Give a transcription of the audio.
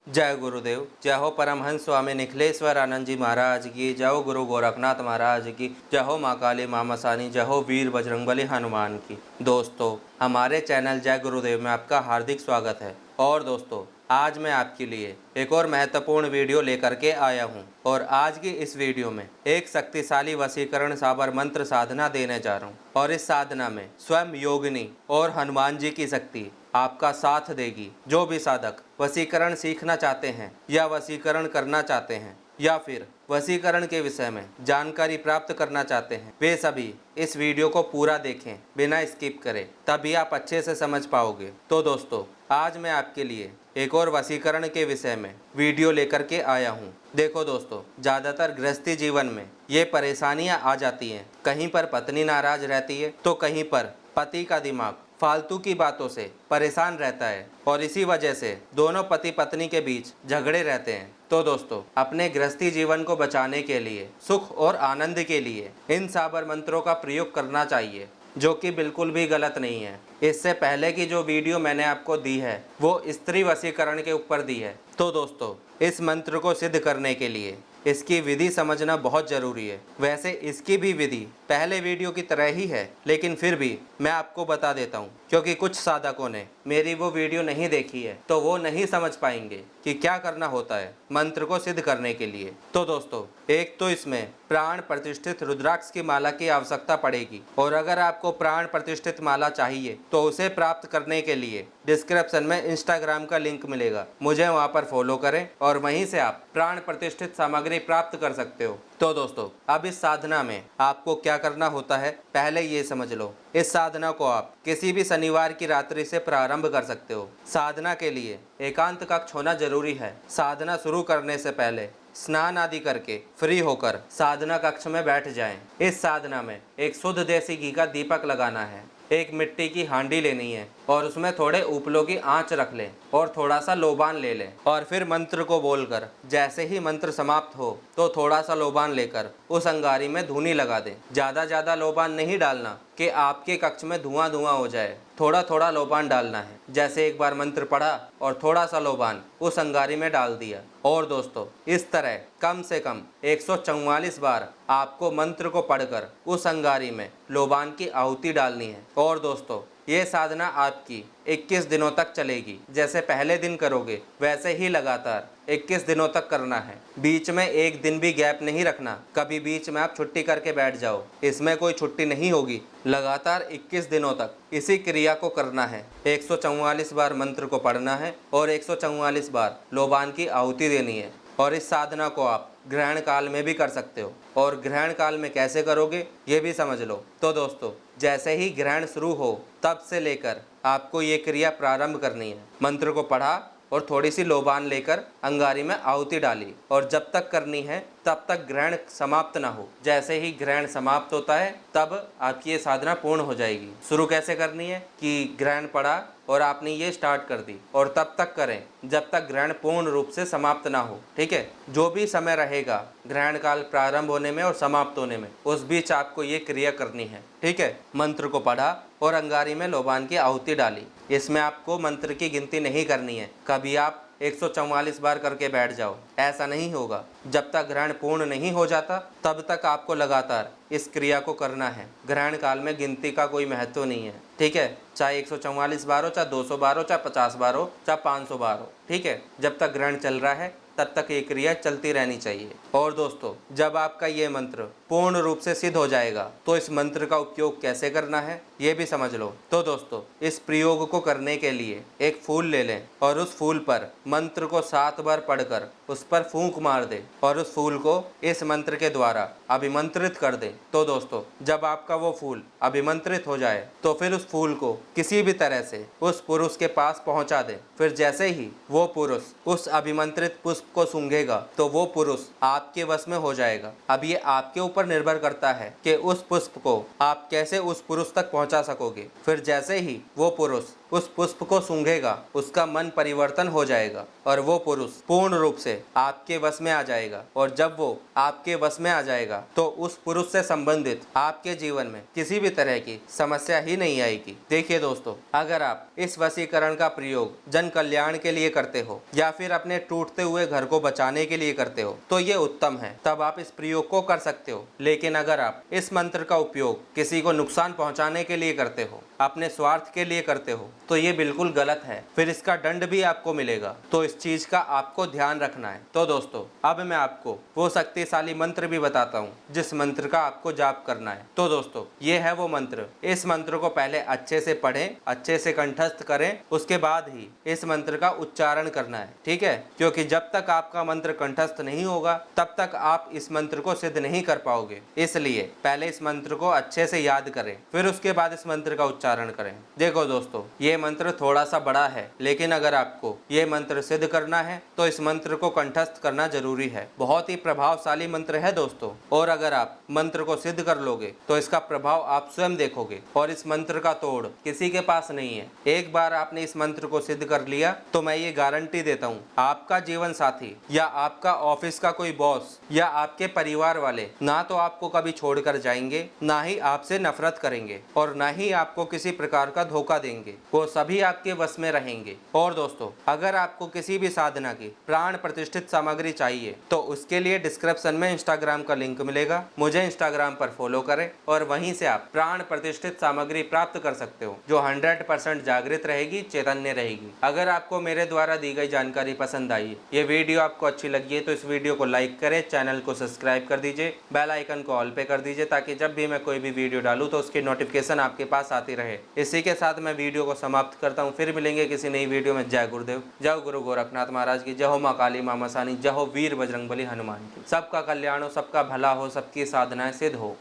जय गुरुदेव। जय हो परमहंस स्वामी निखिलेश्वर आनंद जी महाराज की। जय हो गुरु गोरखनाथ महाराज की। जय हो माँ काली माँ मसानी। जय हो वीर बजरंगबली हनुमान की। दोस्तों, हमारे चैनल जय गुरुदेव में आपका हार्दिक स्वागत है। और दोस्तों, आज मैं आपके लिए एक और महत्वपूर्ण वीडियो लेकर के आया हूं। और आज की इस वीडियो में एक शक्तिशाली वशीकरण साबर मंत्र साधना देने जा रहा हूं। और इस साधना में स्वयं योगिनी और हनुमान जी की शक्ति आपका साथ देगी। जो भी साधक वशीकरण सीखना चाहते हैं या वशीकरण करना चाहते हैं या फिर वशीकरण के विषय में जानकारी प्राप्त करना चाहते हैं, वे सभी इस वीडियो को पूरा देखें, बिना स्किप करें, तभी आप अच्छे से समझ पाओगे। तो दोस्तों, आज मैं आपके लिए एक और वशीकरण के विषय में वीडियो लेकर के आया हूँ। देखो दोस्तों, ज़्यादातर गृहस्थी जीवन में ये परेशानियाँ आ जाती हैं। कहीं पर पत्नी नाराज रहती है तो कहीं पर पति का दिमाग फालतू की बातों से परेशान रहता है और इसी वजह से दोनों पति पत्नी के बीच झगड़े रहते हैं। तो दोस्तों, अपने गृहस्थी जीवन को बचाने के लिए, सुख और आनंद के लिए इन साबर मंत्रों का प्रयोग करना चाहिए, जो कि बिल्कुल भी गलत नहीं है। इससे पहले की जो वीडियो मैंने आपको दी है वो स्त्री वशीकरण के ऊपर दी है। तो दोस्तों, इस मंत्र को सिद्ध करने के लिए इसकी विधि समझना बहुत ज़रूरी है। वैसे इसकी भी विधि पहले वीडियो की तरह ही है, लेकिन फिर भी मैं आपको बता देता हूँ, क्योंकि कुछ साधकों ने मेरी वो वीडियो नहीं देखी है तो वो नहीं समझ पाएंगे कि क्या करना होता है मंत्र को सिद्ध करने के लिए। तो दोस्तों, एक तो इसमें प्राण प्रतिष्ठित रुद्राक्ष की माला की आवश्यकता पड़ेगी। और अगर आपको प्राण प्रतिष्ठित माला चाहिए तो उसे प्राप्त करने के लिए डिस्क्रिप्शन में इंस्टाग्राम का लिंक मिलेगा, मुझे वहां पर फॉलो करें और वहीं से आप प्राण प्रतिष्ठित सामग्री प्राप्त कर सकते हो। तो दोस्तों, अब इस साधना में आपको क्या करना होता है पहले ये समझ लो। इस साधना को आप किसी भी शनिवार की रात्रि से प्रारंभ कर सकते हो। साधना के लिए एकांत कक्ष होना जरूरी है। साधना शुरू करने से पहले स्नान आदि करके फ्री होकर साधना कक्ष में बैठ जाएं। इस साधना में एक शुद्ध देसी घी का दीपक लगाना है, एक मिट्टी की हांडी लेनी है और उसमें थोड़े उपलों की आंच रख लें और थोड़ा सा लोबान ले लें। और फिर मंत्र को बोलकर जैसे ही मंत्र समाप्त हो तो थोड़ा सा लोबान लेकर उस अंगारी में धूनी लगा दें। ज़्यादा लोबान नहीं डालना कि आपके कक्ष में धुआं हो जाए। थोड़ा थोड़ा लोबान डालना है। जैसे एक बार मंत्र पढ़ा और थोड़ा सा लोबान उस अंगारी में डाल दिया। और दोस्तों, इस तरह कम से कम 144 बार आपको मंत्र को पढ़कर उस अंगारी में लोबान की आहुति डालनी है। और दोस्तों, ये साधना आपकी 21 दिनों तक चलेगी। जैसे पहले दिन करोगे वैसे ही लगातार 21 दिनों तक करना है। बीच में एक दिन भी गैप नहीं रखना। कभी बीच में आप छुट्टी करके बैठ जाओ, इसमें कोई छुट्टी नहीं होगी। लगातार 21 दिनों तक इसी क्रिया को करना है। 144 बार मंत्र को पढ़ना है और 144 बार लोबान की आहुति देनी है। और इस साधना को आप ग्रहण काल में भी कर सकते हो। और ग्रहण काल में कैसे करोगे ये भी समझ लो। तो दोस्तों, जैसे ही ग्रहण शुरू हो तब से लेकर आपको ये क्रिया प्रारंभ करनी है। मंत्र को पढ़ा और थोड़ी सी लोबान लेकर अंगारी में आहुति डाली और जब तक करनी है तब तक ग्रहण समाप्त ना हो। जैसे ही ग्रहण समाप्त होता है तब आपकी ये साधना पूर्ण हो जाएगी। शुरू कैसे करनी है कि ग्रहण पड़ा और आपने ये स्टार्ट कर दी और तब तक करें जब तक ग्रहण पूर्ण रूप से समाप्त ना हो। ठीक है, जो भी समय रहेगा ग्रहण काल प्रारंभ होने में और समाप्त होने में, उस बीच आपको ये क्रिया करनी है। ठीक है, मंत्र को पढ़ा और अंगारी में लोबान की आहुति डाली। इसमें आपको मंत्र की गिनती नहीं करनी है। कभी आप 144 बार करके बैठ जाओ, ऐसा नहीं होगा। जब तक ग्रहण पूर्ण नहीं हो जाता तब तक आपको लगातार इस क्रिया को करना है। ग्रहण काल में गिनती का कोई महत्व नहीं है। ठीक है, चाहे 144 बार हो, चाहे 200 बार हो, चाहे 50 बार हो, चाहे 500 बार हो। ठीक है, जब तक ग्रहण चल रहा है तब तक ये क्रिया चलती रहनी चाहिए। और दोस्तों, जब आपका ये मंत्र पूर्ण रूप से सिद्ध हो जाएगा तो इस मंत्र का उपयोग कैसे करना है ये भी समझ लो। तो दोस्तों, इस प्रयोग को करने के लिए एक फूल ले लें और उस फूल पर मंत्र को 7 बार पढ़कर उस पर फूंक मार दें और उस फूल को इस मंत्र के द्वारा अभिमंत्रित कर दें। तो दोस्तों, जब आपका वो फूल अभिमंत्रित हो जाए तो फिर उस फूल को किसी भी तरह से उस पुरुष के पास पहुंचा दें। फिर जैसे ही वो पुरुष उस अभिमंत्रित पुष्प को सूंघेगा तो वो पुरुष आपके वश में हो जाएगा। अब ये आपके ऊपर निर्भर करता है कि उस पुष्प को आप कैसे उस पुरुष तक पहुंचा सकोगे। फिर जैसे ही वो पुरुष उस पुष्प को सूंघेगा उसका मन परिवर्तन हो जाएगा और वो पुरुष पूर्ण रूप से आपके वश में आ जाएगा। और जब वो आपके वश में आ जाएगा तो उस पुरुष से संबंधित आपके जीवन में किसी भी तरह की समस्या ही नहीं आएगी। देखिए दोस्तों, अगर आप इस वशीकरण का प्रयोग जन कल्याण के लिए करते हो या फिर अपने टूटते हुए घर को बचाने के लिए करते हो तो ये उत्तम है, तब आप इस प्रयोग को कर सकते हो। लेकिन अगर आप इस मंत्र का उपयोग किसी को नुकसान पहुंचाने के लिए करते हो, अपने स्वार्थ के लिए करते हो, तो ये बिल्कुल गलत है, फिर इसका दंड भी आपको मिलेगा। तो इस चीज का आपको ध्यान रखना है। तो दोस्तों, अब मैं आपको वो शक्तिशाली मंत्र भी बताता हूँ जिस मंत्र का आपको जाप करना है। तो दोस्तों, ये है वो मंत्र। इस मंत्र को पहले अच्छे से पढ़ें, अच्छे से कंठस्थ करें, उसके बाद ही इस मंत्र का उच्चारण करना है, ठीक है? क्योंकि जब तक आपका मंत्र कंठस्थ नहीं होगा तब तक आप इस मंत्र को सिद्ध नहीं कर पाओगे। इसलिए पहले इस मंत्र को अच्छे से याद करें, फिर उसके बाद इस मंत्र का उच्चारण करें। देखो दोस्तों, ये मंत्र थोड़ा सा बड़ा है, लेकिन अगर आपको ये मंत्र सिद्ध करना है तो इस मंत्र को कंठस्थ करना जरूरी है। बहुत ही प्रभावशाली मंत्र है दोस्तों, और अगर आप मंत्र को सिद्ध कर लोगे तो इसका प्रभाव आप स्वयं देखोगे और इस मंत्र का तोड़ किसी के पास नहीं है। एक बार आपने इस मंत्र को सिद्ध कर लिया तो मैं ये गारंटी देता हूँ, आपका जीवन साथी या आपका ऑफिस का कोई बॉस या आपके परिवार वाले ना तो आपको कभी छोड़कर जाएंगे, ना ही आपसे नफरत करेंगे और ना ही आपको किसी प्रकार का धोखा देंगे। वो सभी आपके वश में रहेंगे। और दोस्तों, अगर आपको किसी भी साधना की प्राण प्रतिष्ठित सामग्री चाहिए तो उसके लिए डिस्क्रिप्शन में इंस्टाग्राम का लिंक मिलेगा, मुझे इंस्टाग्राम पर फॉलो करें और वहीं से आप प्राण प्रतिष्ठित सामग्री प्राप्त कर सकते हो जो 100% जागृत रहेगी, चैतन्य रहेगी। अगर आपको मेरे द्वारा दी गई जानकारी पसंद आई, ये वीडियो आपको अच्छी लगी है तो इस वीडियो को लाइक करें, चैनल को सब्सक्राइब कर दीजिए, बेल आइकन को ऑल पे कर दीजिए ताकि जब भी मैं कोई भी वीडियो डालूं तो उसकी नोटिफिकेशन आपके पास आती रहे। इसी के साथ मैं वीडियो को समाप्त करता हूं, फिर मिलेंगे किसी नई वीडियो में। जय गुरुदेव, जय गुरु गोरखनाथ महाराज की, जय हो माँ काली माँ मसानी, जय हो वीर बजरंगबली हनुमान की। सबका कल्याण हो, सबका भला हो, सबकी साधनाएं सिद्ध हो।